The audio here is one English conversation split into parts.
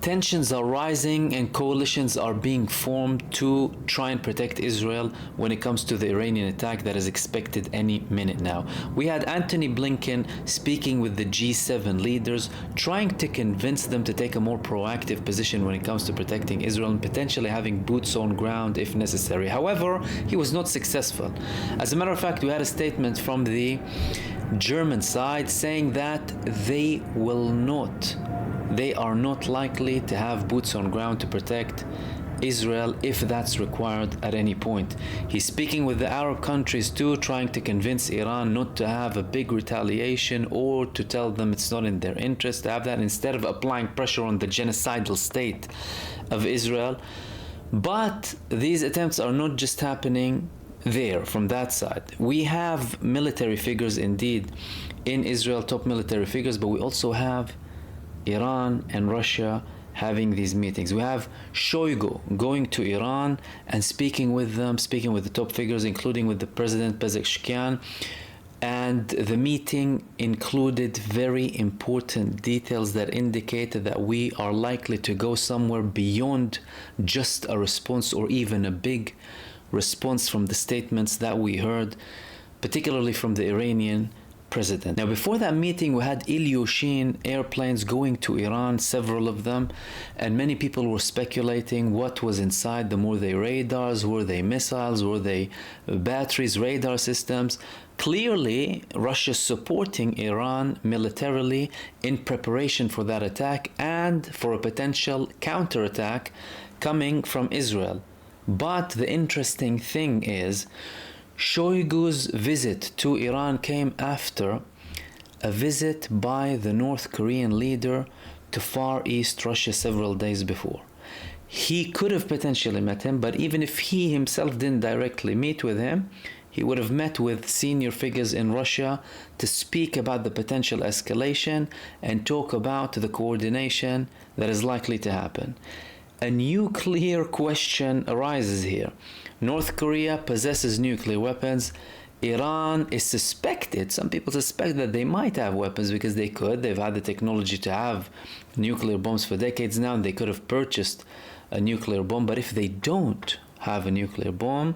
Tensions are rising and coalitions are being formed to try and protect Israel when it comes to the Iranian attack that is expected any minute now. We had Antony Blinken speaking with the G7 leaders, trying to convince them to take a more proactive position when it comes to protecting Israel and potentially having boots on ground if necessary. However, he was not successful. As a matter of fact, we had a statement from the German side saying that they are not likely to have boots on ground to protect Israel if that's required at any point. He's speaking with the Arab countries too, trying to convince Iran not to have a big retaliation or to tell them it's not in their interest to have that, instead of applying pressure on the genocidal state of Israel. But these attempts are not just happening there from that side. We have military figures indeed in Israel, top military figures, but we also have Iran and Russia having these meetings. We have Shoigu going to Iran and speaking with them, speaking with the top figures, including with the President Pezeshkian. And the meeting included very important details that indicated that we are likely to go somewhere beyond just a response or even a big response from the statements that we heard, particularly from the Iranian president. Now, before that meeting, we had Ilyushin airplanes going to Iran, several of them, and many people were speculating what was inside them. Were they radars? Were they missiles? Were they batteries, radar systems? Clearly, Russia supporting Iran militarily in preparation for that attack and for a potential counterattack coming from Israel. But the interesting thing is, Shoigu's visit to Iran came after a visit by the North Korean leader to Far East Russia several days before. He could have potentially met him, but even if he himself didn't directly meet with him, he would have met with senior figures in Russia to speak about the potential escalation and talk about the coordination that is likely to happen. A nuclear question arises here. North Korea possesses nuclear weapons. Iran is suspected, some people suspect that they might have weapons because they could. They've had the technology to have nuclear bombs for decades now, and they could have purchased a nuclear bomb. But if they don't have a nuclear bomb,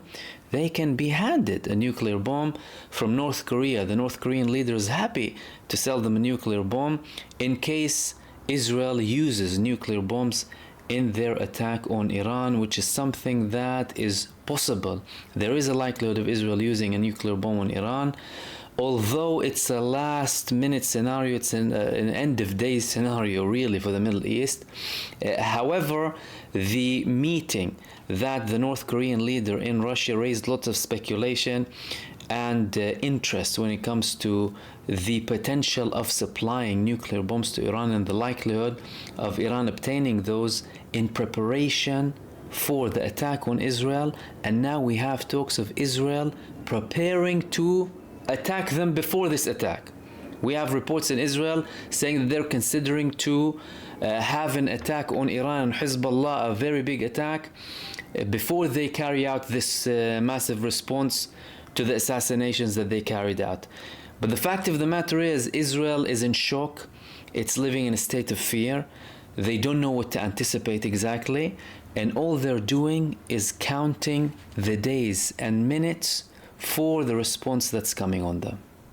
they can be handed a nuclear bomb from North Korea. The North Korean leader is happy to sell them a nuclear bomb in case Israel uses nuclear bombs in their attack on Iran, which is something that is possible. There is a likelihood of Israel using a nuclear bomb on Iran, although it's a last-minute scenario. It's an end-of-days scenario, really, for the Middle East. However, the meeting that the North Korean leader in Russia raised lots of speculation and interest when it comes to the potential of supplying nuclear bombs to Iran and the likelihood of Iran obtaining those in preparation for the attack on Israel. And now we have talks of Israel preparing to attack them before this attack. We have reports in Israel saying that they're considering to have an attack on Iran and Hezbollah, a very big attack, before they carry out this massive response to the assassinations that they carried out. But the fact of the matter is, Israel is in shock. It's living in a state of fear. They don't know what to anticipate exactly. And all they're doing is counting the days and minutes for the response that's coming on them.